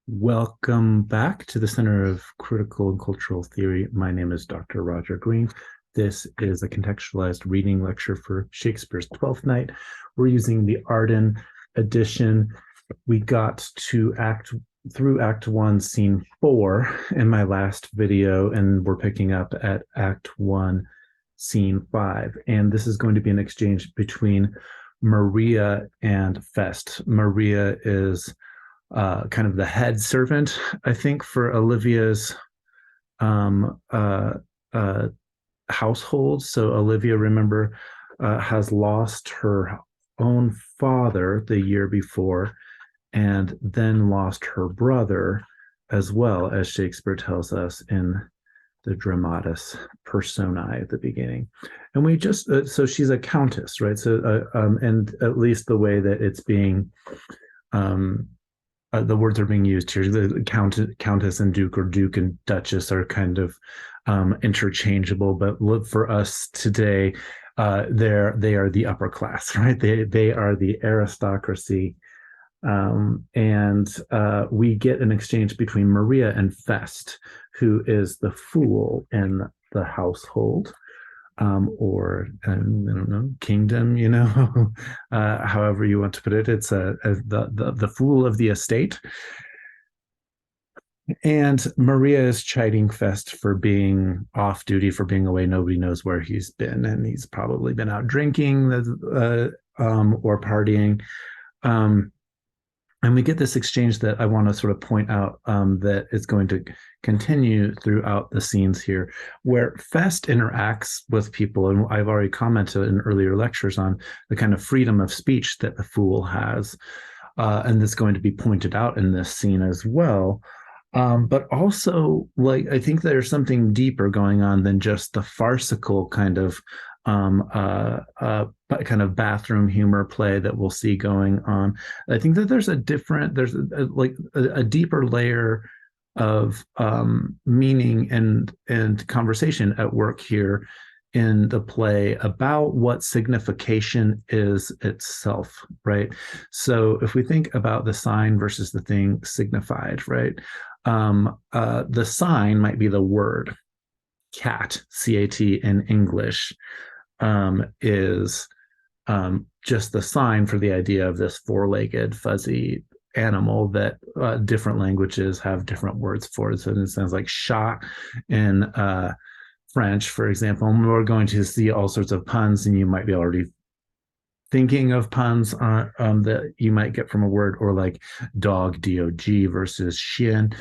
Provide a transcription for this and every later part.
Welcome back to the Center of Critical and Cultural Theory. My name is Dr. Roger Green. This is a contextualized reading lecture for Shakespeare's Twelfth Night. We're using the Arden edition. We got to through Act 1, Scene 4 in my last video, and we're picking up at Act 1, Scene 5. And this is going to be an exchange between Maria and Fest. Maria is kind of the head servant, I think, for Olivia's um, uh, uh, household. So Olivia, remember, has lost her own father the year before, and then lost her brother as well, as Shakespeare tells us in the Dramatis Personae at the beginning. And we just, so she's a countess, right? So, and at least the way that it's being the words are being used here. The countess and duke, or duke and duchess, are kind of interchangeable. But look, for us today, they are the upper class, right? They are the aristocracy, and we get an exchange between Maria and Fest, who is the fool in the household. Or I don't know, kingdom, however you want to put it. It's the fool of the estate. And Maria is chiding Fest for being off duty, for being away. Nobody knows where he's been, and he's probably been out drinking or partying. And we get this exchange that I want to sort of point out, that is going to continue throughout the scenes here, where Fest interacts with people. And I've already commented in earlier lectures on the kind of freedom of speech that the fool has. And that's going to be pointed out in this scene as well. But also, like, I think there's something deeper going on than just the farcical kind of kind of bathroom humor play that we'll see going on. I think that there's a deeper layer of meaning and conversation at work here in the play about what signification is itself, right? So if we think about the sign versus the thing signified, right? The sign might be the word cat, C-A-T, in English, is just the sign for the idea of this four-legged fuzzy animal that different languages have different words for. So it sounds like chat in French, for example. And we're going to see all sorts of puns, and you might be already thinking of puns that you might get from a word, or like dog, D-O-G, versus chien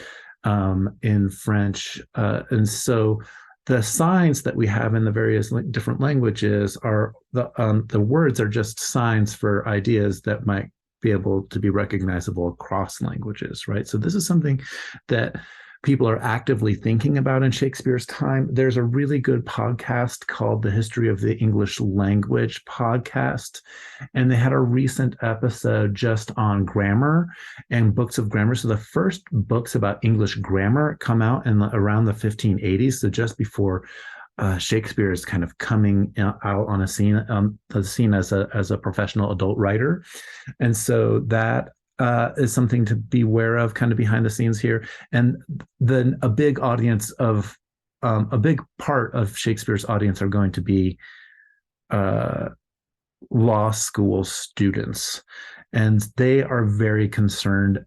in French. And so the signs that we have in the various different languages are the words are just signs for ideas that might be able to be recognizable across languages, right? So this is something that people are actively thinking about in Shakespeare's time. There's a really good podcast called The History of the English Language podcast, and they had a recent episode just on grammar and books of grammar. So the first books about English grammar come out in around the 1580s, so just before Shakespeare is kind of coming out on a scene, as a professional adult writer. And so that is something to be aware of, kind of behind the scenes here. And then a big part of Shakespeare's audience are going to be law school students, and they are very concerned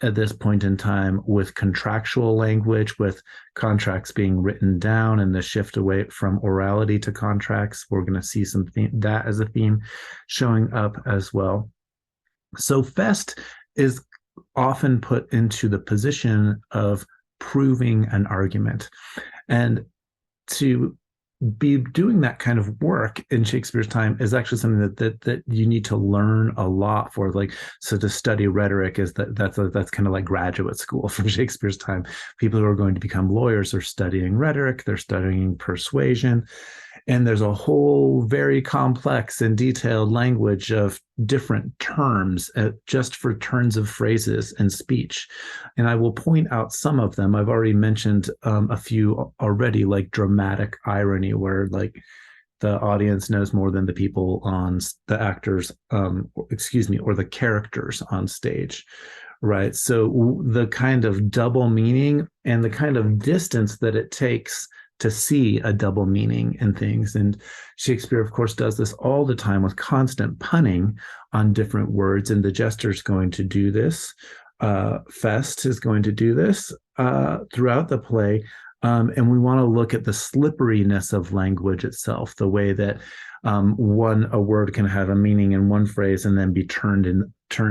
at this point in time with contractual language, with contracts being written down, and the shift away from orality to contracts. We're going to see that as a theme showing up as well. So Fest is often put into the position of proving an argument. And to be doing that kind of work in Shakespeare's time is actually something that you need to learn a lot for. Like, so to study rhetoric that's kind of like graduate school for Shakespeare's time. People who are going to become lawyers are studying rhetoric, they're studying persuasion, and there's a whole very complex and detailed language of different terms just for turns of phrases and speech. And I will point out some of them. I've already mentioned a few already, like dramatic irony, where like the audience knows more than the people on the actors, or the characters on stage, right? So the kind of double meaning and the kind of distance that it takes to see a double meaning in things. And Shakespeare, of course, does this all the time with constant punning on different words. And the jester's going to do this. Fest is going to do this throughout the play. And we want to look at the slipperiness of language itself, the way that a word can have a meaning in one phrase and then be turned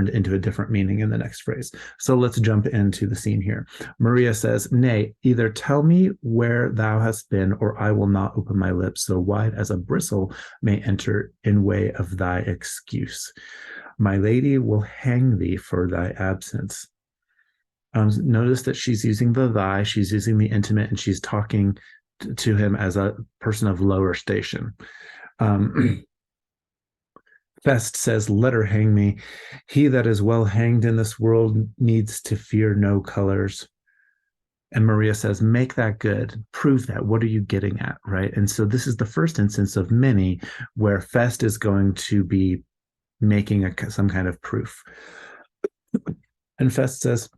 into a different meaning in the next phrase. So let's jump into the scene here. Maria says, "Nay, either tell me where thou hast been, or I will not open my lips so wide as a bristle may enter in way of thy excuse. My lady will hang thee for thy absence." Notice that she's using the thy, she's using the intimate, and she's talking to him as a person of lower station. Fest says, "Let her hang me. He that is well hanged in this world needs to fear no colors." And Maria says, "Make that good. Prove that. What are you getting at?" Right. And so this is the first instance of many where Fest is going to be making some kind of proof. And Fest says,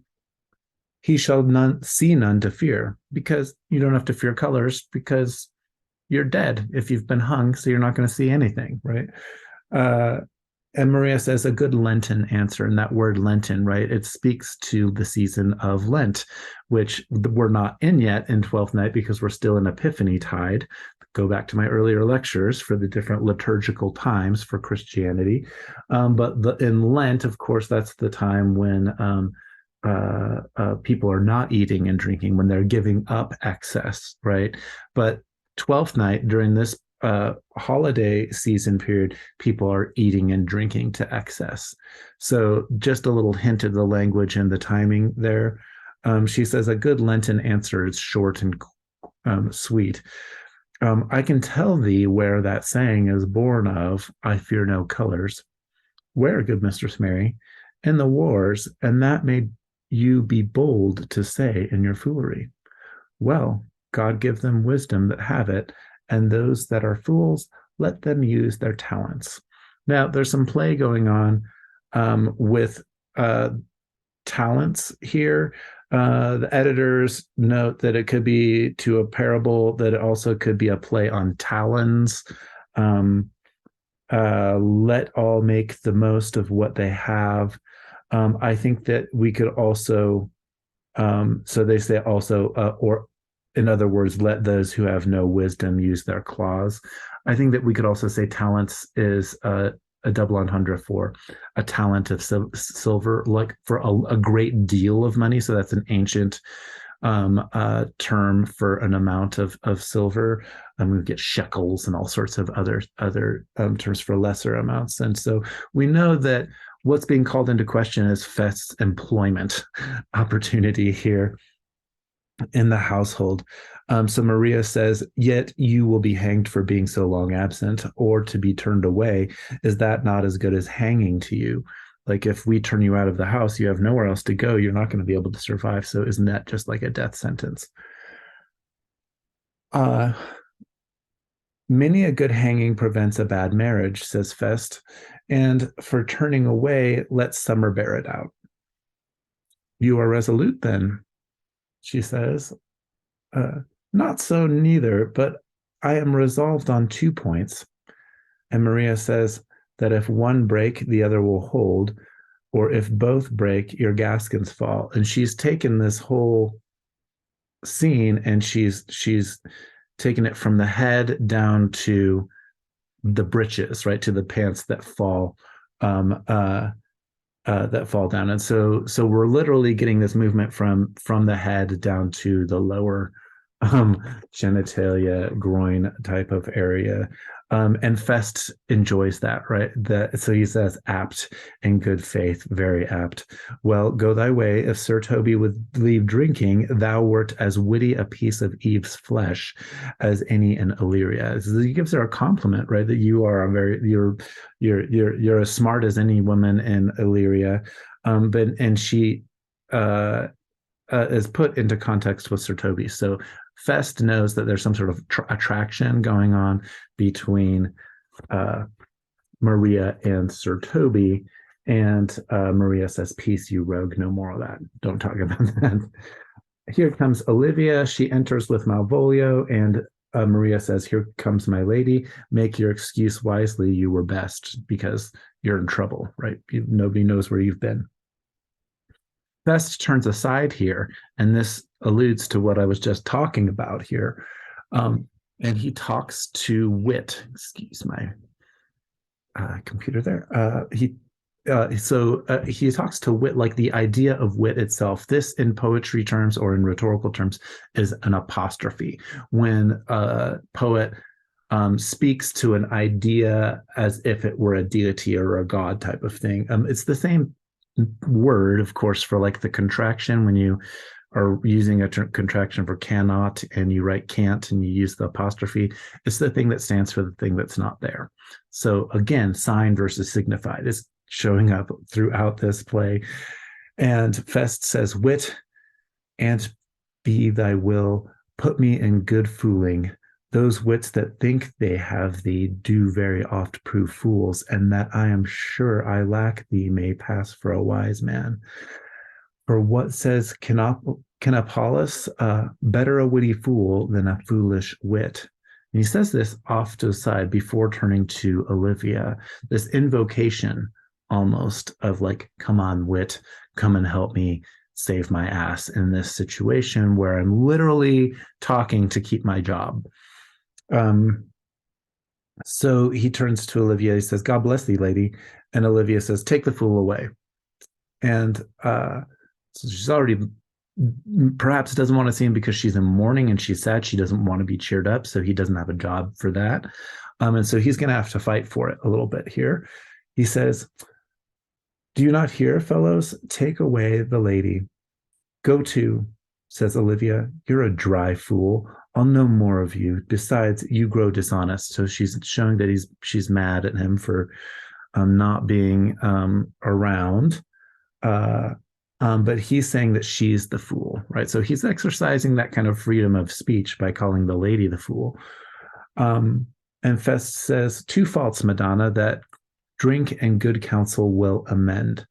"He shall see none to fear," because you don't have to fear colors because you're dead if you've been hung, so you're not going to see anything, right? And Maria says a good Lenten answer, and that word Lenten, right? It speaks to the season of Lent, which we're not in yet in Twelfth Night because we're still in Epiphany tide. Go back to my earlier lectures for the different liturgical times for Christianity. But in Lent, of course, that's the time when people are not eating and drinking, when they're giving up excess, right? But Twelfth Night, during this holiday season period, people are eating and drinking to excess. So just a little hint of the language and the timing there. She says a good Lenten answer is short and sweet. "I can tell thee where that saying is born of, I fear no colors. Where, good Mistress Mary? In the wars, and that made you be bold to say in your foolery. Well, God give them wisdom that have it, and those that are fools, let them use their talents." Now, there's some play going on with talents here. The editors note that it could be to a parable, that it also could be a play on talons. Let all make the most of what they have. I think that we could also, so they say also, or in other words, let those who have no wisdom use their claws. I think that we could also say talents is a double entendre for a talent of silver, like for a great deal of money. So that's an ancient term for an amount of silver. We get shekels and all sorts of other terms for lesser amounts. And so we know that what's being called into question is Fest's employment opportunity here in the household. So Maria says, "Yet you will be hanged for being so long absent, or to be turned away. Is that not as good as hanging to you? Like if we turn you out of the house, you have nowhere else to go. You're not going to be able to survive. So isn't that just like a death sentence?" "Many a good hanging prevents a bad marriage," says Fest, "and for turning away, let summer bear it out." "You are resolute then," she says. "Not so neither, but I am resolved on 2 points." And Maria says that if one break, the other will hold, or if both break, your gaskins fall. And she's taken this whole scene and she's taken it from the head down to the breeches, right, to the pants that fall down. And so we're literally getting this movement from the head down to the lower genitalia, groin type of area. And Fest enjoys that, right? So he says, "Apt in good faith, very apt. Well, go thy way. If Sir Toby would leave drinking, thou wert as witty a piece of Eve's flesh as any in Illyria." So he gives her a compliment, right? That you are you're as smart as any woman in Illyria. And she is put into context with Sir Toby. So Fest knows that there's some sort of attraction going on between Maria and Sir Toby, And Maria says, "Peace, you rogue. No more of that. Don't talk about that." Here comes Olivia. She enters with Malvolio, and Maria says, "Here comes my lady. Make your excuse wisely. You were best because you're in trouble, right? Nobody knows where you've been." Fest turns aside here, and this alludes to what I was just talking about here. And he talks to Wit. Excuse my computer there. He talks to wit, like the idea of wit itself. This, in poetry terms or in rhetorical terms, is an apostrophe. When a poet speaks to an idea as if it were a deity or a god type of thing. It's the same word, of course, for like the contraction when you are using a contraction for cannot and you write can't and you use the apostrophe. It's the thing that stands for the thing that's not there. So again, sign versus signified is showing up throughout this play. And Fest says, "Wit, and be thy will, put me in good fooling. Those wits that think they have thee do very oft prove fools, and that I am sure I lack thee may pass for a wise man. For what says Canopolus, better a witty fool than a foolish wit." And he says this off to the side before turning to Olivia, this invocation almost of like, "Come on, wit, come and help me save my ass in this situation where I'm literally talking to keep my job." So he turns to Olivia. He says, "God bless thee, lady." And Olivia says, "Take the fool away." And so she's already perhaps doesn't want to see him because she's in mourning and she's sad. She doesn't want to be cheered up. So he doesn't have a job for that. And so he's going to have to fight for it a little bit here. He says, "Do you not hear, fellows? Take away the lady." "Go to," says Olivia. "You're a dry fool. I'll know more of you. Besides, you grow dishonest." So she's showing that she's mad at him for not being around. But he's saying that she's the fool, right? So he's exercising that kind of freedom of speech by calling the lady the fool. And Fest says, "Two faults, Madonna, that drink and good counsel will amend.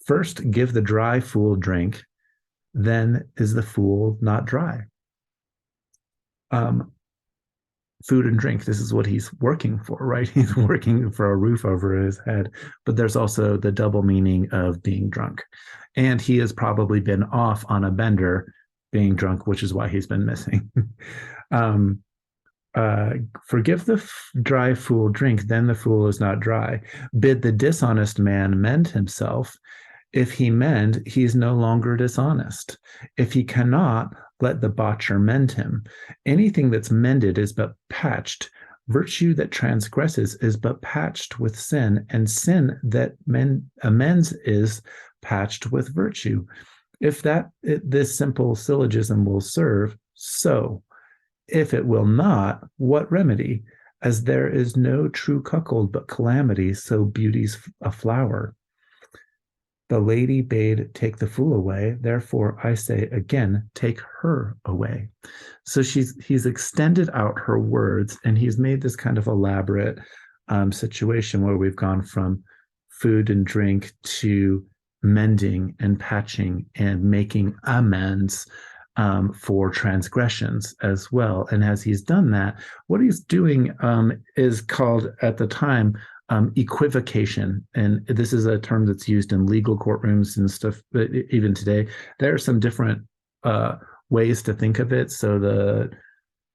First, give the dry fool drink, then is the fool not dry." Food and drink, this is what he's working for, right? He's working for a roof over his head, but there's also the double meaning of being drunk. And he has probably been off on a bender being drunk, which is why he's been missing. Forgive the dry fool drink, then the fool is not dry. Bid the dishonest man mend himself. If he mend, he's no longer dishonest. If he cannot, let the botcher mend him. Anything that's mended is but patched. Virtue that transgresses is but patched with sin, and sin that amends is patched with virtue. If this simple syllogism will serve, so. If it will not, what remedy? As there is no true cuckold but calamity, so beauty's a flower. The lady bade take the fool away, therefore I say again, take her away. So he's extended out her words, and he's made this kind of elaborate situation where we've gone from food and drink to mending and patching and making amends for transgressions as well. And as he's done that, what he's doing is called at the time equivocation. And this is a term that's used in legal courtrooms and stuff, even today. There are some different ways to think of it. So the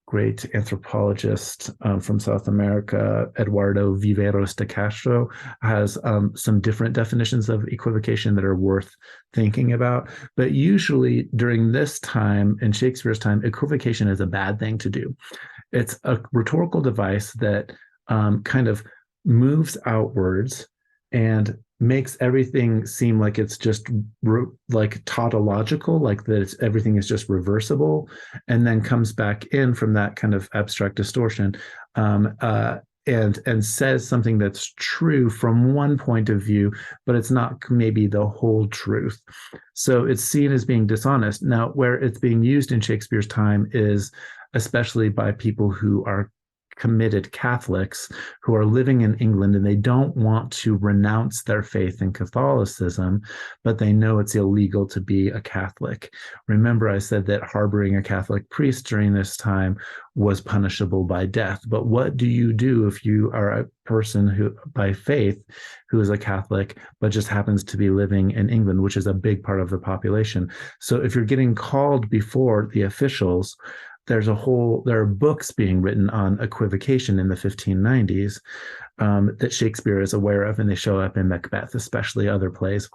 great anthropologist from South America, Eduardo Viveros de Castro, has some different definitions of equivocation that are worth thinking about. But usually during this time, in Shakespeare's time, equivocation is a bad thing to do. It's a rhetorical device that kind of moves outwards and makes everything seem like it's just like tautological, like that everything is just reversible, and then comes back in from that kind of abstract distortion and says something that's true from one point of view, but it's not maybe the whole truth. So it's seen as being dishonest. Now, where it's being used in Shakespeare's time is especially by people who are committed Catholics who are living in England and they don't want to renounce their faith in Catholicism, but they know it's illegal to be a Catholic. Remember, I said that harboring a Catholic priest during this time was punishable by death. But what do you do if you are a person who, by faith, who is a Catholic, but just happens to be living in England, which is a big part of the population? So if you're getting called before the officials, there are books being written on equivocation in the 1590s that Shakespeare is aware of, and they show up in Macbeth, especially other plays.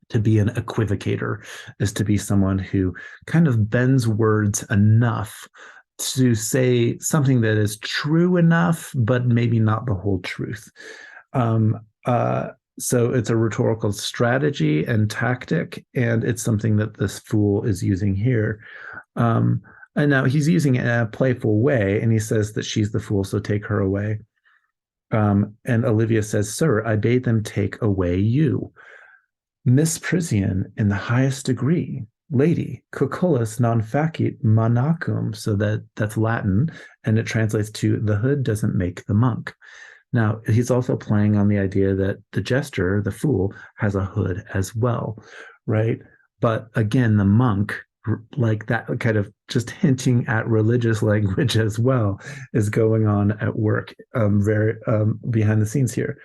To be an equivocator is to be someone who kind of bends words enough to say something that is true enough, but maybe not the whole truth. So it's a rhetorical strategy and tactic, and it's something that this fool is using here. And now he's using it in a playful way, and he says that she's the fool, so take her away. And Olivia says, "Sir, I bade them take away you. Misprision in the highest degree. Lady, cucullus non facit monachum." So that's Latin, and it translates to "the hood doesn't make the monk." Now, he's also playing on the idea that the jester, the fool, has a hood as well, right? But again, the monk, like that kind of just hinting at religious language as well, is going on at work very behind the scenes here.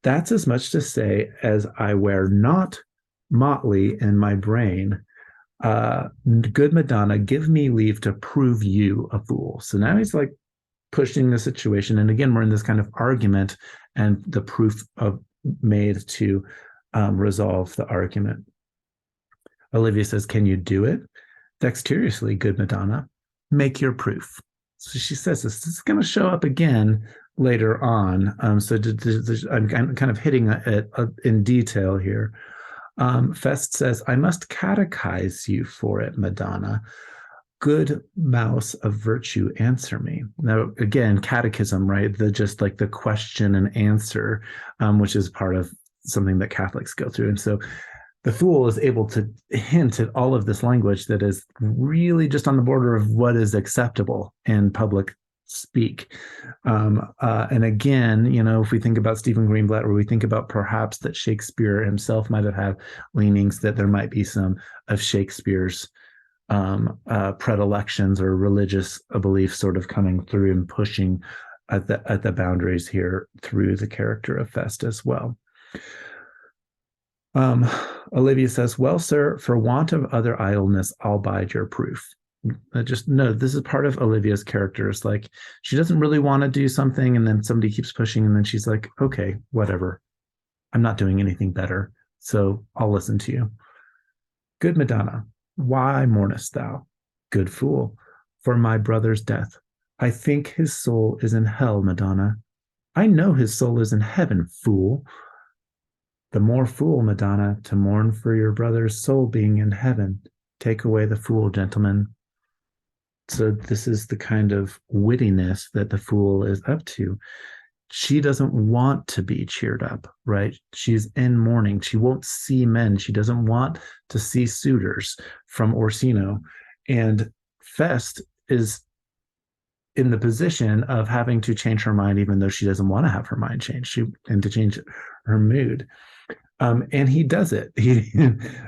That's as much to say as I wear not motley in my brain. Good Madonna, give me leave to prove you a fool. So now he's like pushing the situation. And again, we're in this kind of argument and the proof of made to resolve the argument. Olivia says, "Can you do it?" "Dexterously, good Madonna. Make your proof." So she says this is going to show up again later on. So I'm kind of hitting it in detail here. Fest says, "I must catechize you for it, Madonna. Good mouse of virtue, answer me." Now, again, catechism, right? Just like the question and answer, which is part of something that Catholics go through. And so the fool is able to hint at all of this language that is really just on the border of what is acceptable in public speak. And again, if we think about Stephen Greenblatt, or we think about perhaps that Shakespeare himself might have had leanings, that there might be some of Shakespeare's predilections or religious beliefs sort of coming through and pushing at the boundaries here through the character of Fest as well. Olivia says, "Well, sir, for want of other idleness, I'll bide your proof." Just no, this is part of Olivia's character. It's like she doesn't really want to do something, and then somebody keeps pushing, and then she's like, "Okay, whatever. I'm not doing anything better, so I'll listen to you." Good Madonna, why mournest thou? Good fool, for my brother's death. I think his soul is in hell, Madonna. I know his soul is in heaven, fool. The more fool, Madonna, to mourn for your brother's soul being in heaven. Take away the fool, gentlemen. So this is the kind of wittiness that the fool is up to. She doesn't want to be cheered up, right? She's in mourning. She won't see men. She doesn't want to see suitors from Orsino. And Fest is in the position of having to change her mind, even though she doesn't want to have her mind changed, and to change her mood. And he does it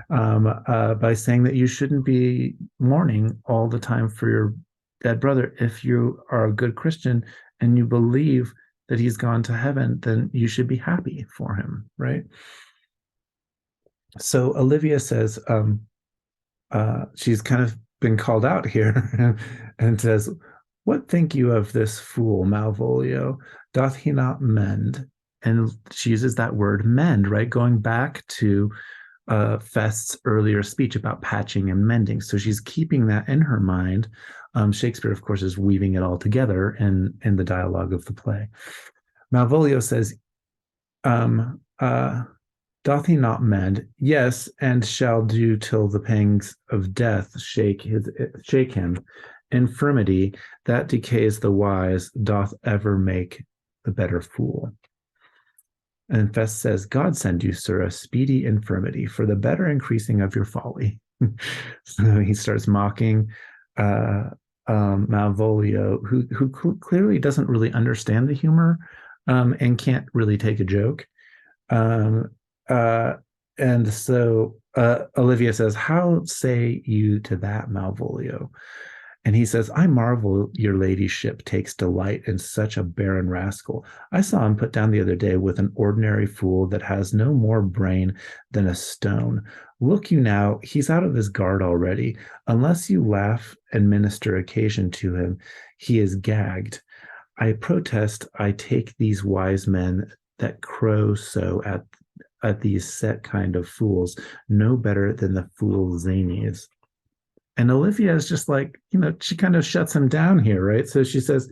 by saying that you shouldn't be mourning all the time for your dead brother. If you are a good Christian and you believe that he's gone to heaven, then you should be happy for him, right? So Olivia says, she's kind of been called out here and says, "What think you of this fool, Malvolio? Doth he not mend?" And she uses that word mend, right? Going back to Fest's earlier speech about patching and mending. So she's keeping that in her mind. Shakespeare, of course, is weaving it all together in the dialogue of the play. Malvolio says, "Doth he not mend? Yes, and shall do till the pangs of death shake him. Infirmity that decays the wise doth ever make the better fool." And Fest says, "God send you, sir, a speedy infirmity for the better increasing of your folly." So he starts mocking Malvolio, who clearly doesn't really understand the humor, and can't really take a joke. Um, uh, and so Olivia says, "How say you to that, Malvolio?" And he says, "I marvel your ladyship takes delight in such a barren rascal. I saw him put down the other day with an ordinary fool that has no more brain than a stone. Look you now, he's out of his guard already. Unless you laugh and minister occasion to him, he is gagged. I protest I take these wise men that crow so at these set kind of fools no better than the fool zanies." And Olivia is just like, she kind of shuts him down here, right? So she says,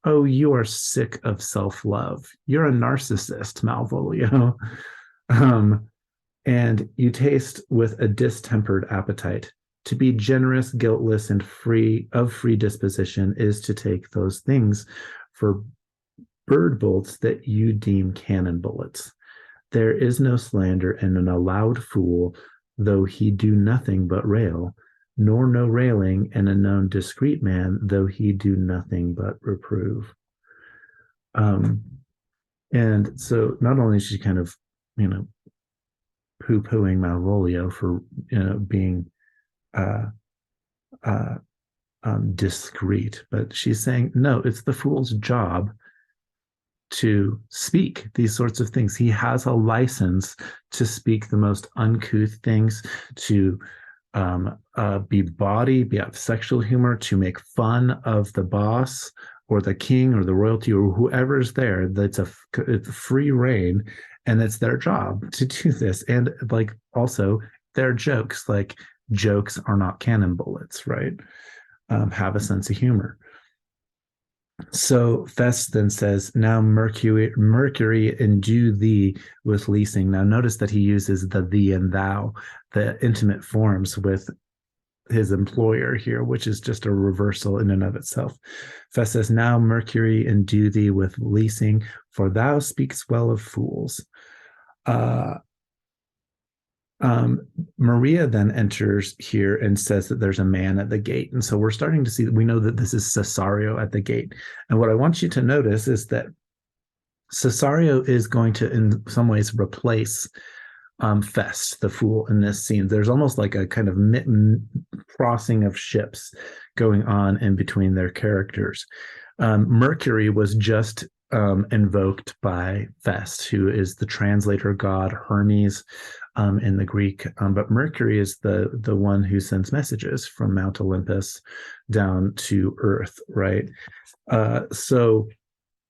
"Oh, you are sick of self-love. You're a narcissist, Malvolio. um, and you taste with a distempered appetite. To be generous, guiltless, and free disposition is to take those things for bird bolts that you deem cannon bullets. There is no slander in an allowed fool, though he do nothing but rail, nor no railing in a known discreet man, though he do nothing but reprove." Um, and so not only is she kind of, poo-pooing Malvolio for, being uh, uh, discreet, but she's saying, no, it's the fool's job to speak these sorts of things. He has a license to speak the most uncouth things, to be have sexual humor, to make fun of the boss or the king or the royalty or whoever's there. It's free reign, and it's their job to do this. And like also their jokes, like jokes are not cannon bullets, right? Have a sense of humor. So Fest then says, "Now Mercury endue thee with leasing." Now notice that he uses the thee and thou, the intimate forms with his employer here, which is just a reversal in and of itself. Fest says, "Now Mercury endue thee with leasing, for thou speaks well of fools." Uh, Maria then enters here and says that there's a man at the gate. And so we're starting to see that we know that this is Cesario at the gate. And what I want you to notice is that Cesario is going to, in some ways, replace Fest, the fool, in this scene. There's almost like a kind of crossing of ships going on in between their characters. Mercury was just invoked by Fest, who is the translator god Hermes in the Greek. But Mercury is the one who sends messages from Mount Olympus down to Earth, right? So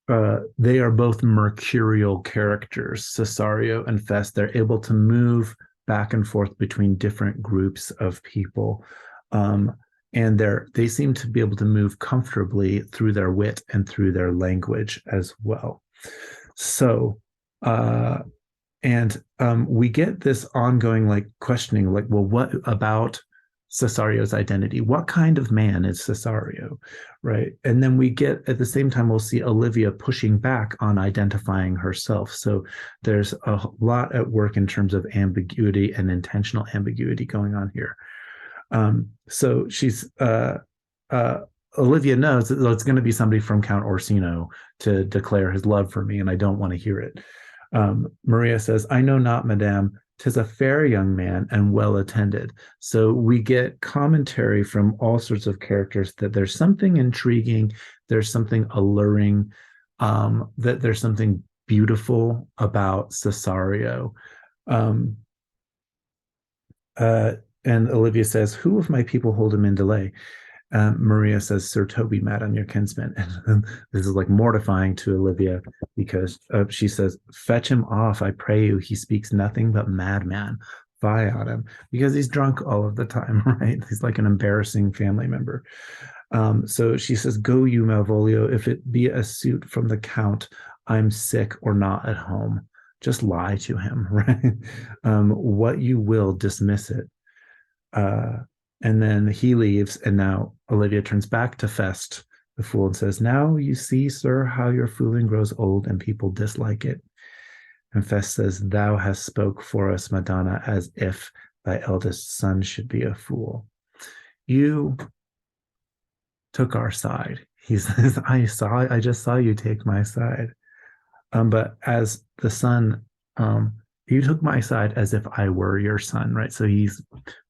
they are both mercurial characters, Cesario and Fest. They're able to move back and forth between different groups of people. And they seem to be able to move comfortably through their wit and through their language as well. So, we get this ongoing like questioning, like, well, what about Cesario's identity? What kind of man is Cesario, right? And then we get, at the same time, we'll see Olivia pushing back on identifying herself. So there's a lot at work in terms of ambiguity and intentional ambiguity going on here. So she's Olivia knows that it's going to be somebody from Count Orsino to declare his love for me, and I don't want to hear it. Maria says, "I know not, madame. 'Tis a fair young man and well attended." So we get commentary from all sorts of characters that there's something intriguing, there's something alluring, that there's something beautiful about Cesario. And Olivia says, "Who of my people hold him in delay?" Maria says, "Sir Toby, madam, your kinsman." And this is like mortifying to Olivia because she says, "Fetch him off, I pray you. He speaks nothing but madman. Fie on him," because he's drunk all of the time, right? He's like an embarrassing family member. So she says, "Go you, Malvolio. If it be a suit from the Count, I'm sick or not at home. Just lie to him, right? What you will, dismiss it." And then he leaves, and now Olivia turns back to Fest, the fool, and says, "Now you see, sir, how your fooling grows old and people dislike it." And Fest says, "Thou hast spoke for us, Madonna, as if thy eldest son should be a fool." You took our side. He says, I just saw you take my side. But as the son, you took my side as if I were your son, right? So he's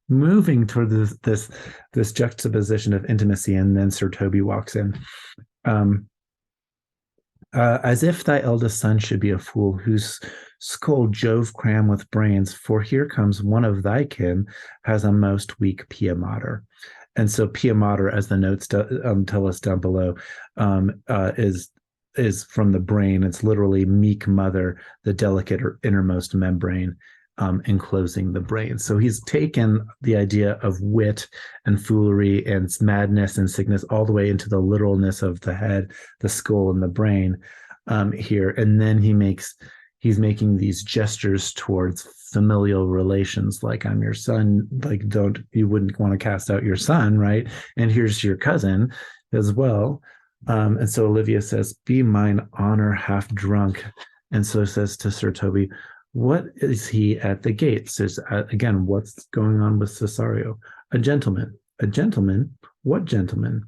moving toward this juxtaposition of intimacy, and then Sir Toby walks in. Um, as if thy eldest son should be a fool, whose skull Jove cram with brains, for here comes one of thy kin, has a most weak pia mater. And so pia mater, as the notes tell us down below, is from the brain. It's literally meek mother, the delicate or innermost membrane enclosing the brain. So he's taken the idea of wit and foolery and madness and sickness all the way into the literalness of the head, the skull, and the brain here. And then he's making these gestures towards familial relations, like I'm your son, like you wouldn't want to cast out your son, right? And here's your cousin as well. And so Olivia says, be mine honor half drunk. And so says to Sir Toby, what is he at the gate? Says again, what's going on with Cesario? A gentleman. A gentleman? What gentleman?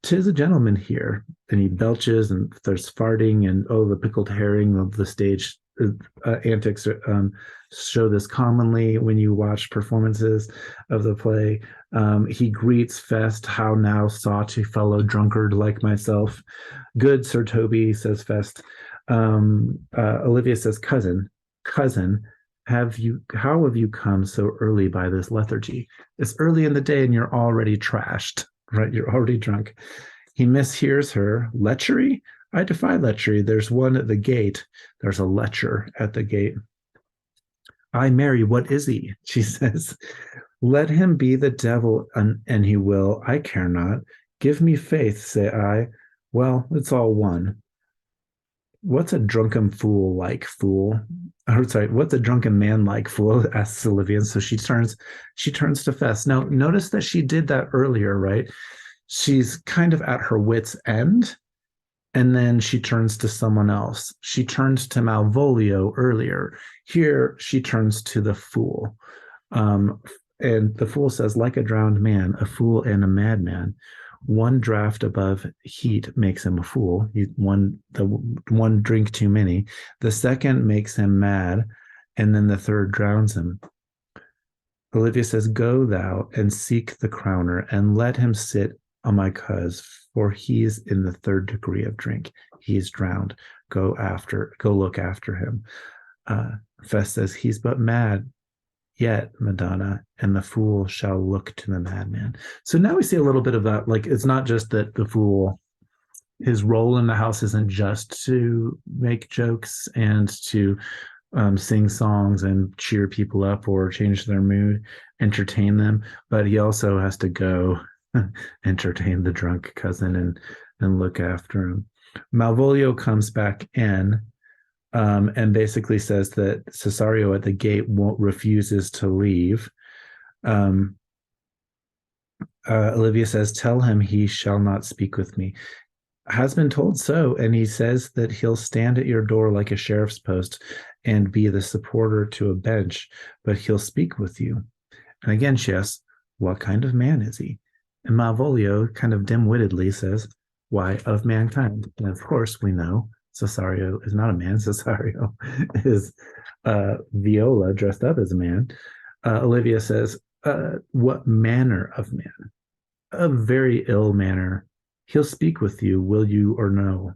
'Tis a gentleman here. And he belches, and there's farting, and the pickled herring of the stage antics show this commonly when you watch performances of the play. He greets Fest, how now sought a fellow drunkard like myself. Good Sir Toby, says Fest. Olivia says, cousin, how have you come so early by this lethargy? It's early in the day and you're already trashed, right? You're already drunk. He mishears her. Lechery? I defy lechery. There's one at the gate. There's a lecher at the gate. I marry, what is he? She says. Let him be the devil, and he will. I care not. Give me faith, say I. Well, it's all one. What's a drunken fool like, fool? Or sorry, what's a drunken man like, fool? Asks Olivia. And so she turns to Fess. Now, notice that she did that earlier, right? She's kind of at her wit's end, and then she turns to someone else. She turns to Malvolio earlier. Here, she turns to the fool. And the fool says, like a drowned man, a fool and a madman. One draft above heat makes him a fool. One drink too many. The second makes him mad, and then the third drowns him. Olivia says, go thou and seek the crowner, and let him sit on my cuz, for he is in the third degree of drink. He is drowned. Go look after him. Fest says, he's but mad yet, Madonna, and the fool shall look to the madman. So now we see a little bit of that. Like, it's not just that the fool, his role in the house isn't just to make jokes and to sing songs and cheer people up or change their mood, entertain them, but he also has to go entertain the drunk cousin and look after him. Malvolio comes back in and basically says that Cesario at the gate refuses to leave. Olivia says, tell him he shall not speak with me. Has been told so, and he says that he'll stand at your door like a sheriff's post and be the supporter to a bench, but he'll speak with you. And again, she asks, what kind of man is he? And Malvolio kind of dim-wittedly says, why, of mankind. And of course, we know Cesario is not a man. Cesario is Viola dressed up as a man. Olivia says, what manner of man? A very ill manner. He'll speak with you, will you or no?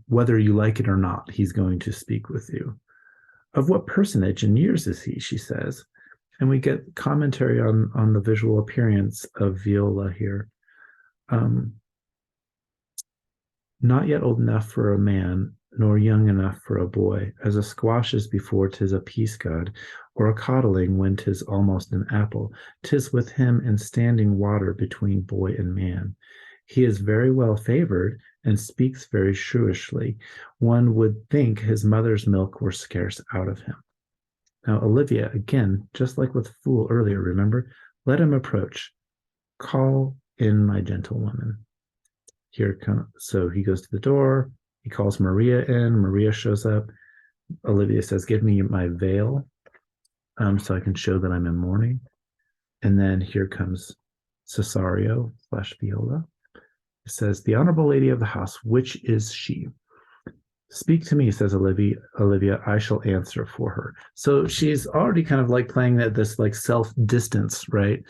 Whether you like it or not, he's going to speak with you. Of what personage and years is he, she says. And we get commentary on the visual appearance of Viola here. Not yet old enough for a man, nor young enough for a boy, as a squash is before 'tis a peace god, or a codling when 'tis almost an apple. 'Tis with him in standing water between boy and man. He is very well favored and speaks very shrewishly. One would think his mother's milk were scarce out of him. Now, Olivia, again, just like with Fool earlier, remember, let him approach. Call in my gentlewoman. So he goes to the door. He calls Maria in. Maria shows up. Olivia says, give me my veil so I can show that I'm in mourning. And then here comes Cesario slash Viola. It says, the honorable lady of the house, which is she? Speak to me, says Olivia. Olivia, I shall answer for her. So she's already kind of like playing at this like self distance, right?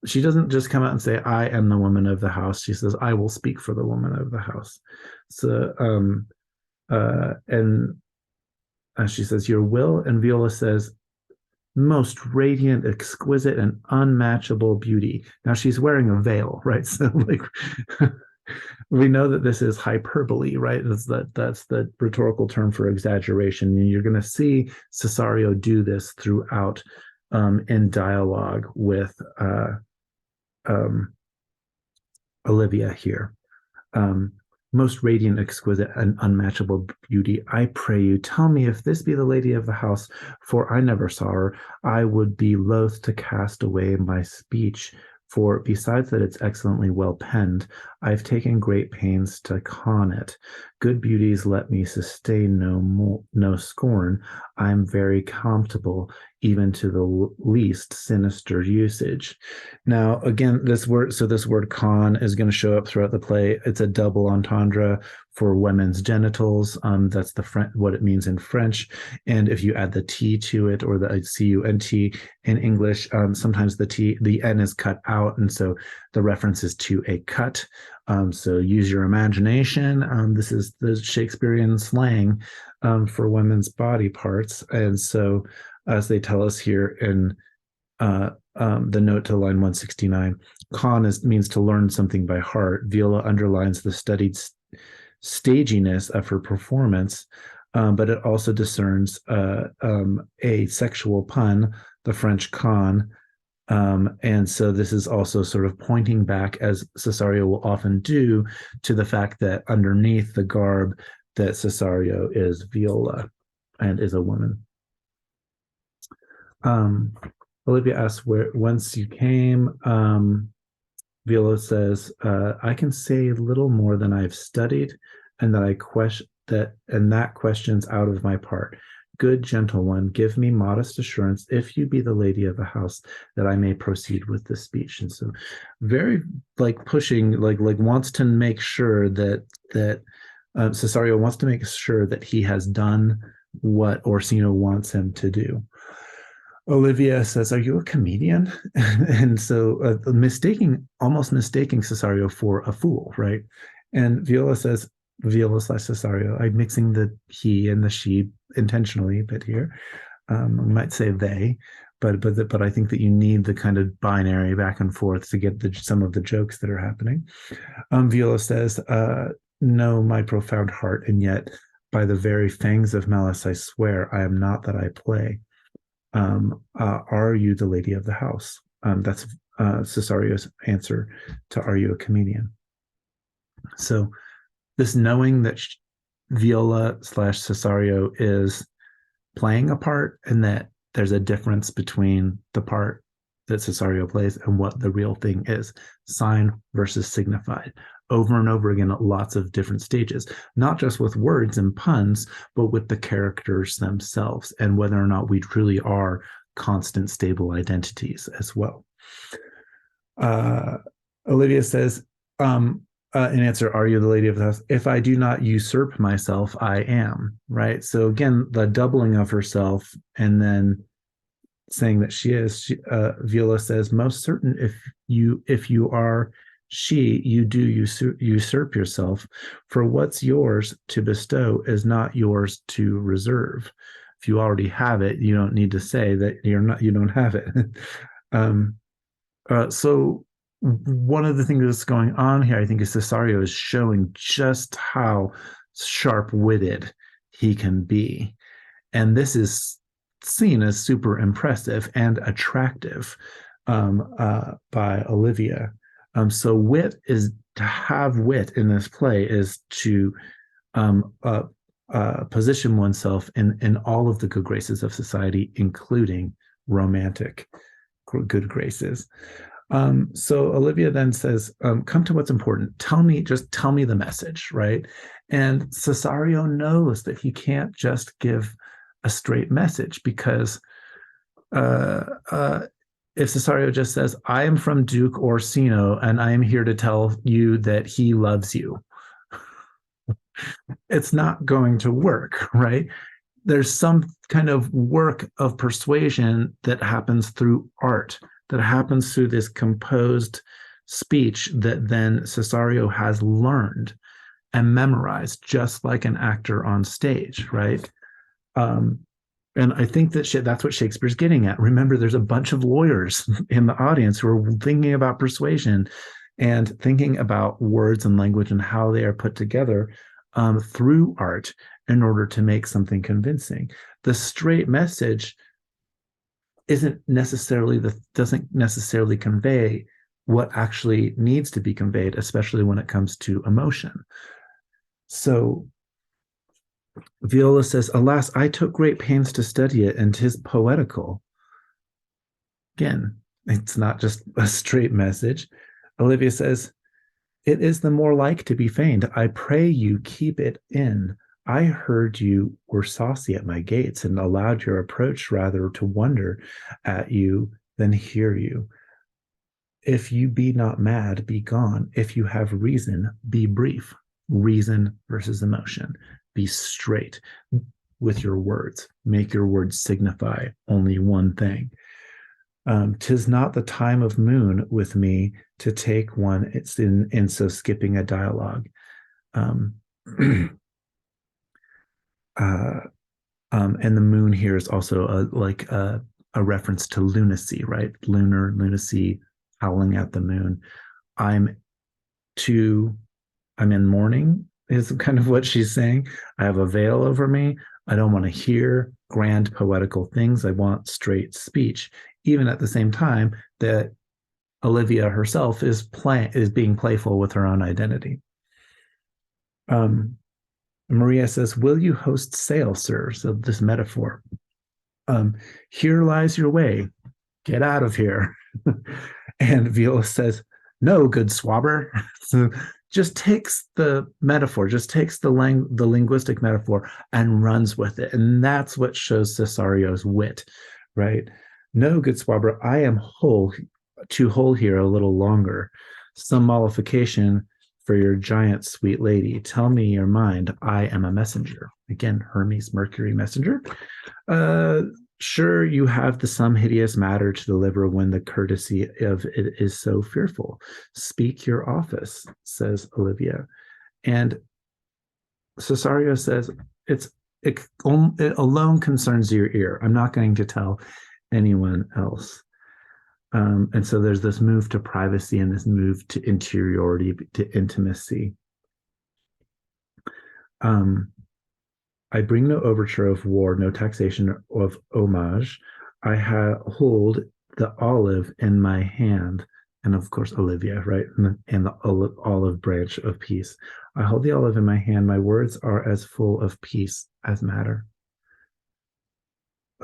She doesn't just come out and say, I am the woman of the house. She says, I will speak for the woman of the house. So, and she says, your will. And Viola says, most radiant, exquisite, and unmatchable beauty. Now she's wearing a veil, right? So, like, we know that this is hyperbole, right? That's the rhetorical term for exaggeration. And you're going to see Cesario do this throughout in dialogue with Olivia here. Most radiant, exquisite, and unmatchable beauty, I pray you, tell me if this be the lady of the house, for I never saw her. I would be loath to cast away my speech, for besides that it's excellently well penned, I've taken great pains to con it. Good beauties let me sustain no scorn. I'm very comfortable, even to the least sinister usage. Now, again, this word con is going to show up throughout the play. It's a double entendre for women's genitals. That's what it means in French. And if you add the T to it, or the CUNT in English, sometimes the N is cut out. And so the reference is to a cut. So use your imagination. This is the Shakespearean slang for women's body parts. And so, as they tell us here in the note to line 169, con means to learn something by heart. Viola underlines the studied staginess of her performance, but it also discerns a sexual pun, the French con. And so this is also sort of pointing back, as Cesario will often do, to the fact that underneath the garb that Cesario is Viola and is a woman. Olivia asks whence you came. Viola says, I can say little more than I've studied, and that questions out of my part. Good gentle one, give me modest assurance, if you be the lady of the house, that I may proceed with the speech. And so, very like pushing, like wants to make sure that Cesario wants to make sure that he has done what Orsino wants him to do. Olivia says, are you a comedian? And so almost mistaking Cesario for a fool, right? And Viola says, Viola slash Cesario, I'm mixing the he and the she intentionally a bit here. I might say they, but I think that you need the kind of binary back and forth to get some of the jokes that are happening. Viola says, know my profound heart, and yet by the very fangs of malice I swear I am not that I play. Are you the lady of the house? That's Cesario's answer to are you a comedian? So this knowing that Viola slash Cesario is playing a part, and that there's a difference between the part that Cesario plays and what the real thing is, sign versus signified, over and over again at lots of different stages, not just with words and puns, but with the characters themselves, and whether or not we truly are constant, stable identities as well. Olivia says, in answer, are you the lady of the house? If I do not usurp myself, I am, right? So again, the doubling of herself, and then saying that she is. Viola says, most certain, if you are she, you do usurp yourself, for what's yours to bestow is not yours to reserve. If you already have it, you don't need to say that you don't have it. So one of the things that's going on here, I think, is Cesario is showing just how sharp-witted he can be. And this is seen as super impressive and attractive by Olivia. So to have wit in this play is to position oneself in all of the good graces of society, including romantic good graces. So Olivia then says, come to what's important. Just tell me the message, right? And Cesario knows that he can't just give a straight message, because if Cesario just says, I am from Duke Orsino and I am here to tell you that he loves you, it's not going to work, right? There's some kind of work of persuasion that happens through art, that happens through this composed speech that then Cesario has learned and memorized, just like an actor on stage, right? Um, and I think that's what Shakespeare's getting at. Remember, there's a bunch of lawyers in the audience who are thinking about persuasion and thinking about words and language and how they are put together through art in order to make something convincing. The straight message doesn't necessarily convey what actually needs to be conveyed, especially when it comes to emotion. So Viola says, alas, I took great pains to study it, and 'tis poetical. Again, it's not just a straight message. Olivia says, it is the more like to be feigned. I pray you keep it in. I heard you were saucy at my gates and allowed your approach rather to wonder at you than hear you. If you be not mad, be gone. If you have reason, be brief. Reason versus emotion. Be straight with your words. Make your words signify only one thing. 'Tis not the time of moon with me to take one. It's in so skipping a dialogue. And the moon here is also a reference to lunacy, right? Lunacy, howling at the moon. I'm in mourning is kind of what she's saying. I have a veil over me. I don't want to hear grand poetical things. I want straight speech, even at the same time that Olivia herself is being playful with her own identity. Maria says, will you host sail, sir? So this metaphor. Here lies your way. Get out of here. And Viola says, no, good swabber. So just takes the metaphor, just takes the linguistic metaphor and runs with it. And that's what shows Cesario's wit, right? No, good swabber, I am whole here a little longer. Some mollification for your giant sweet lady. Tell me your mind. I am a messenger. Again, Hermes, Mercury messenger. Sure, you have some hideous matter to deliver when the courtesy of it is so fearful. Speak your office, says Olivia. And Cesario says, it alone concerns your ear. I'm not going to tell anyone else. And so there's this move to privacy and this move to interiority, to intimacy. I bring no overture of war, no taxation of homage. I hold the olive in my hand. And of course, Olivia, right? And the olive branch of peace. I hold the olive in my hand. My words are as full of peace as matter.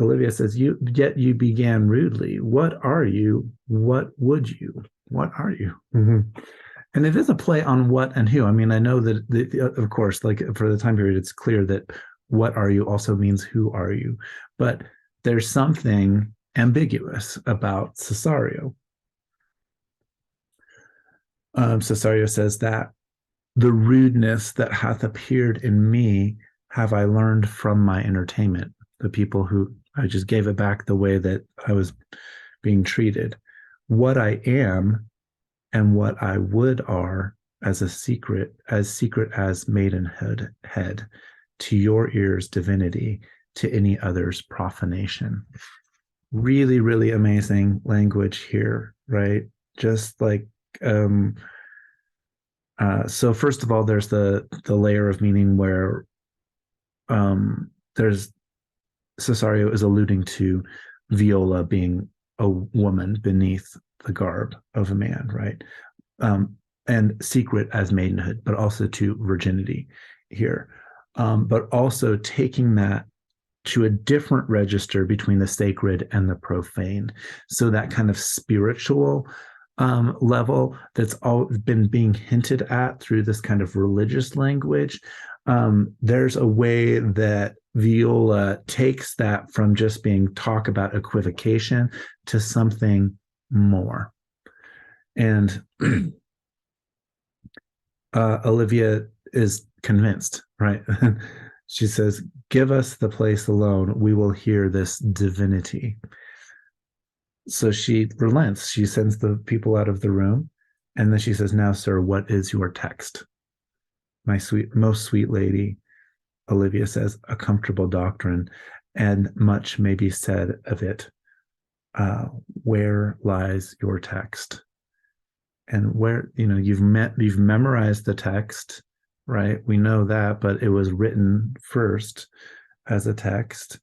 Olivia says, yet you began rudely. What are you? What would you? What are you? Mm-hmm. And it is a play on what and who. I mean, I know that, of course, like for the time period, it's clear that what are you also means who are you. But there's something ambiguous about Cesario. Cesario says that the rudeness that hath appeared in me have I learned from my entertainment. The people who I just gave it back the way that I was being treated. What I am and what I would are as secret as maidenhood head, to your ears divinity, to any other's profanation. Really, really amazing language here, right? Just like so first of all, there's the layer of meaning where there's Cesario is alluding to Viola being a woman beneath the garb of a man, right? And secret as maidenhood, but also to virginity here. But also taking that to a different register between the sacred and the profane. So that kind of spiritual level that's all been being hinted at through this kind of religious language. There's a way that Viola takes that from just being talk about equivocation to something more. And Olivia is convinced, right? She says, "Give us the place alone. We will hear this divinity." So she relents. She sends the people out of the room. And then she says, "Now, sir, what is your text?" "My sweet, most sweet lady," Olivia says, "a comfortable doctrine, and much may be said of it. Where lies your text?" And where, you've memorized the text, right? We know that, but it was written first as a text.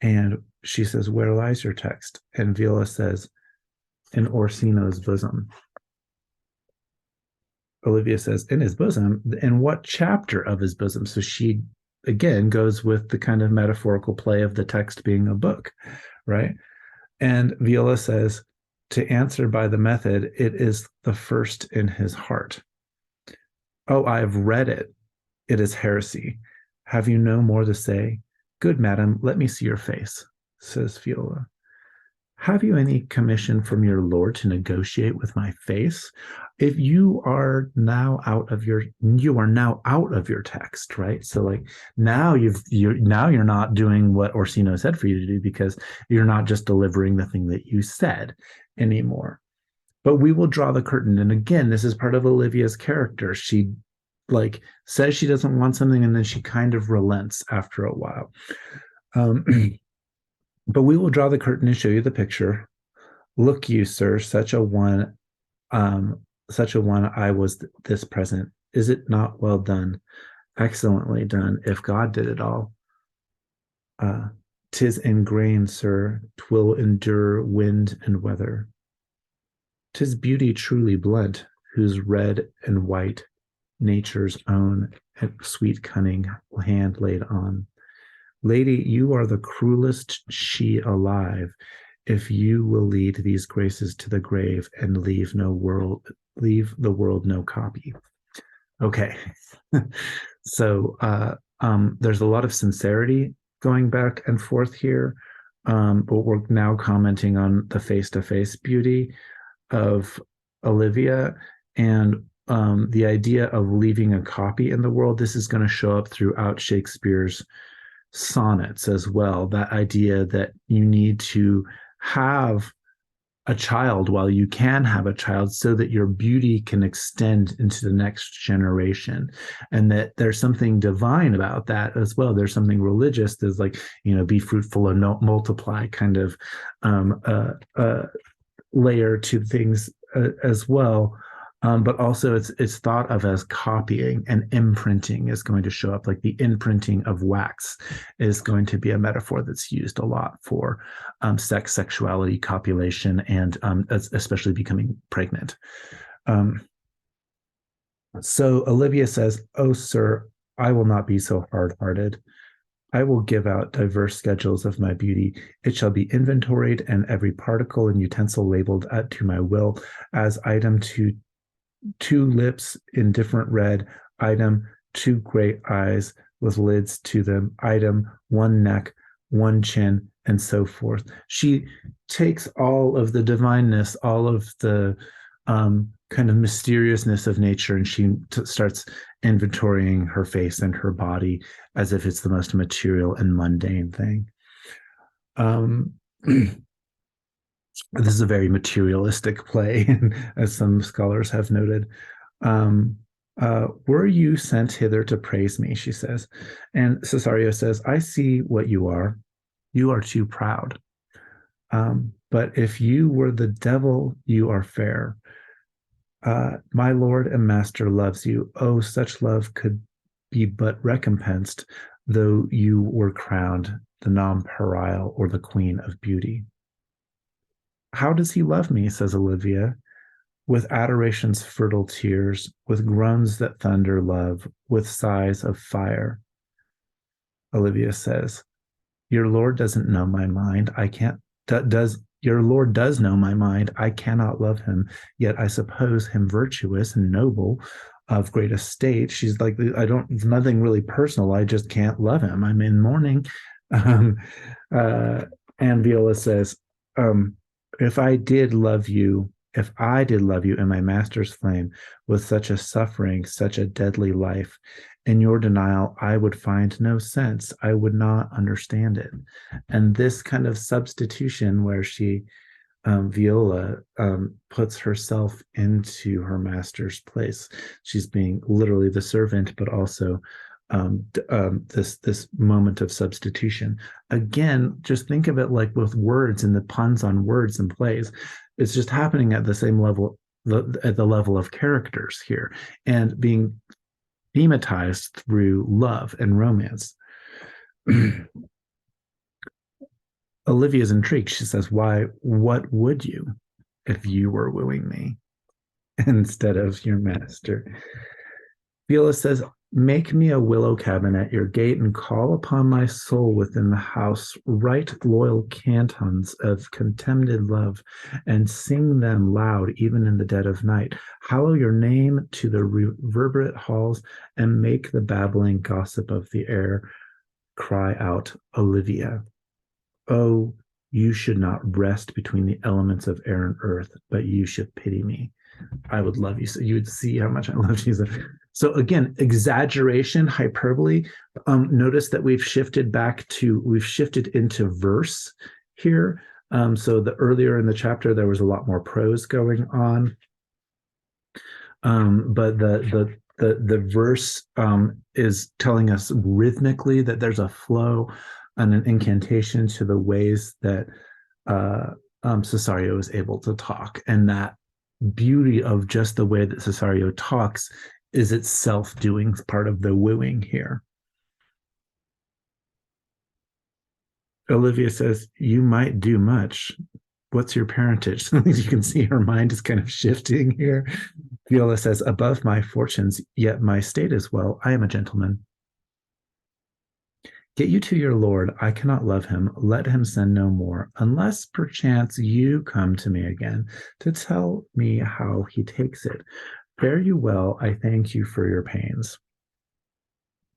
And she says, "Where lies your text?" And Viola says, "In Orsino's bosom." Olivia says, "In his bosom? In what chapter of his bosom?" So she again goes with the kind of metaphorical play of the text being a book, right? And Viola says, "To answer by the method, it is the first in his heart." "Oh, I have read it. It is heresy. Have you no more to say?" "Good madam, let me see your face," says Viola. "Have you any commission from your lord to negotiate with my face? If you are now out of your text, right? So like now you're not doing what Orsino said for you to do, because you're not just delivering the thing that you said anymore. But we will draw the curtain." And again, this is part of Olivia's character. She like says she doesn't want something, and then she kind of relents after a while. Um, but we will draw the curtain and show you the picture. "Look you, sir, um, such a one I was this present. Is it not well done? Excellently done, if God did it all. Uh, 'Tis ingrained, sir, 'twill endure wind and weather. 'Tis beauty truly blent, whose red and white nature's own sweet cunning hand laid on. Lady, you are the cruelest she alive, if you will lead these graces to the grave and leave the world no copy." Okay. So there's a lot of sincerity going back and forth here. But we're now commenting on the face-to-face beauty of Olivia, and the idea of leaving a copy in the world. This is going to show up throughout Shakespeare's sonnets as well. That idea that you need to have a child while you can have a child, so that your beauty can extend into the next generation, and that there's something divine about that as well. There's something religious. There's like, be fruitful and multiply kind of layer to things as well. But also it's thought of as copying, and imprinting is going to show up. Like the imprinting of wax is going to be a metaphor that's used a lot for sex, sexuality, copulation, and especially becoming pregnant. So Olivia says, "Oh, sir, I will not be so hard-hearted. I will give out diverse schedules of my beauty. It shall be inventoried, and every particle and utensil labeled to my will, as item to two lips in different red, item two great eyes with lids to them, item one neck, one chin, and so forth." She takes all of the divineness, all of the kind of mysteriousness of nature, and she starts inventorying her face and her body as if it's the most material and mundane thing. This is a very materialistic play, as some scholars have noted. "Were you sent hither to praise me?" she says. And Cesario says, "I see what you are. You are too proud. But if you were the devil, you are fair. My lord and master loves you. Oh, such love could be but recompensed, though you were crowned the nonpareil, or the queen of beauty." "How does he love me?" says Olivia. "With adoration's fertile tears, with groans that thunder love, with sighs of fire." Olivia says, "Your lord doesn't know my mind. I can't, does your lord does know my mind. I cannot love him, yet I suppose him virtuous and noble, of great estate." She's like, it's nothing really personal. I just can't love him. I'm in mourning. And Viola says, if I did love you in my master's flame with such a suffering, such a deadly life, in your denial, I would find no sense. I would not understand it. And this kind of substitution where Viola puts herself into her master's place. She's being literally the servant, but also this moment of substitution. Again, just think of it like with words and the puns on words and plays. It's just happening at the same level, at the level of characters here, and being thematized through love and romance. Olivia's intrigued. She says, "Why? What would you if you were wooing me instead of your master?" Viola says, "Make me a willow cabin at your gate and call upon my soul within the house. Write loyal cantons of contemned love and sing them loud even in the dead of night. Hallow your name to the reverberate halls and make the babbling gossip of the air cry out, Olivia. Oh, you should not rest between the elements of air and earth, but you should pity me. I would love you." So you would see how much I love you. So again, exaggeration, hyperbole. Notice that we've shifted into verse here. So the earlier in the chapter, there was a lot more prose going on. But the verse is telling us rhythmically that there's a flow and an incantation to the ways that Cesario is able to talk, and that beauty of just the way that Cesario talks is itself doing part of the wooing here. Olivia says, "You might do much. What's your parentage?" You can see her mind is kind of shifting here. Viola says, "Above my fortunes, yet my state is well. I am a gentleman. Get you to your lord. I cannot love him. Let him send no more, unless perchance you come to me again to tell me how he takes it. Fare you well. I thank you for your pains.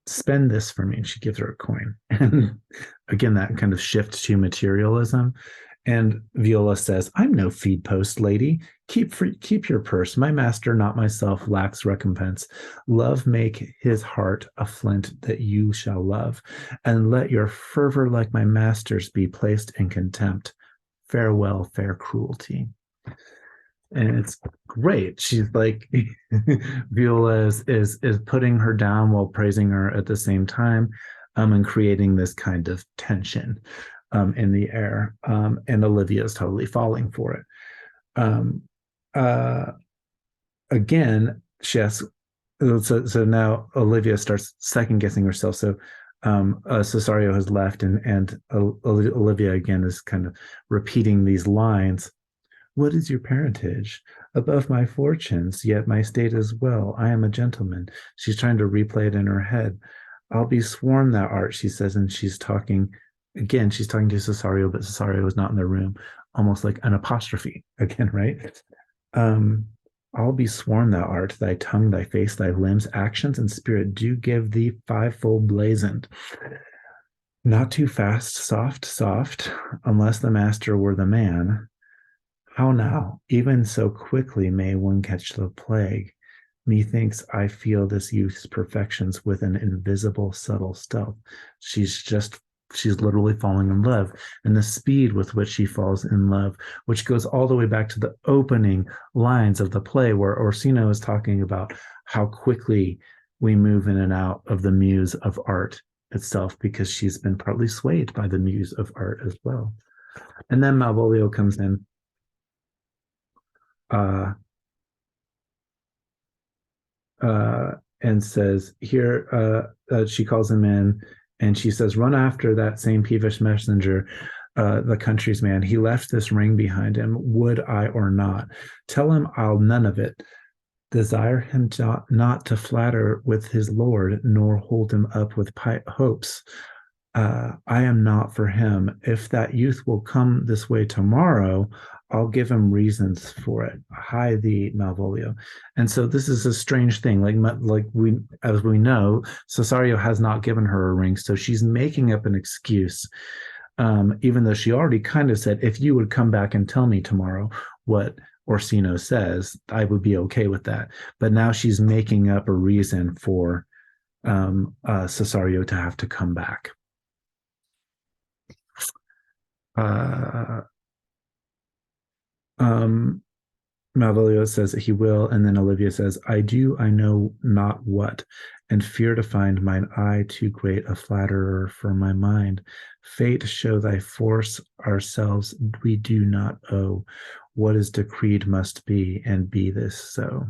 Spend this for me." And she gives her a coin. And again, that kind of shift to materialism. And Viola says, "I'm no feed post, lady. Keep your purse. My master, not myself, lacks recompense. Love make his heart a flint that you shall love, and let your fervor like my master's be placed in contempt. Farewell, fair cruelty." And it's great. She's like, Viola is putting her down while praising her at the same time, and creating this kind of tension in the air. And Olivia is totally falling for it. Again, she asks, so now Olivia starts second guessing herself. So Cesario has left, and Olivia again is kind of repeating these lines. "What is your parentage? Above my fortunes, yet my state is well. I am a gentleman." She's trying to replay it in her head. "I'll be sworn thou art," she says, and she's talking to Cesario, but Cesario is not in the room, almost like an apostrophe again, right? "I'll be sworn thou art, thy tongue, thy face, thy limbs, actions, and spirit do give thee fivefold blazoned. Not too fast, soft, soft, unless the master were the man. How now, even so quickly may one catch the plague? Methinks I feel this youth's perfections with an invisible, subtle stealth." She's literally falling in love, and the speed with which she falls in love, which goes all the way back to the opening lines of the play where Orsino is talking about how quickly we move in and out of the muse of art itself, because she's been partly swayed by the muse of art as well. And then Malvolio comes in. And says, here, she calls him in, and she says, "Run after that same peevish messenger, the country's man. He left this ring behind him, would I or not. Tell him I'll none of it. Desire him not to flatter with his lord, nor hold him up with hopes. I am not for him. If that youth will come this way tomorrow, I'll give him reasons for it. Hi thee, Malvolio." And so this is a strange thing. As we know, Cesario has not given her a ring, so she's making up an excuse even though she already kind of said, if you would come back and tell me tomorrow what Orsino says, I would be okay with that. But now she's making up a reason for Cesario to have to come back. Um, Malvolio says he will, and then Olivia says, I do, I know not what, and fear to find mine eye too great a flatterer for my mind. Fate, show thy force, ourselves we do not owe. What is decreed must be, and be this so.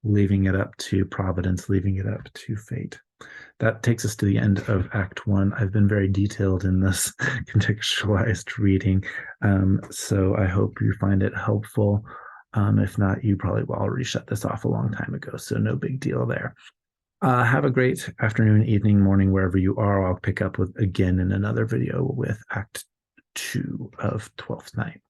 Leaving it up to Providence, leaving it up to fate. That takes us to the end of Act One. I've been very detailed in this contextualized reading, so I hope you find it helpful. If not, you probably will already shut this off a long time ago, so no big deal there. Have a great afternoon, evening, morning, wherever you are. I'll pick up with again in another video with Act 2 of 12th Night.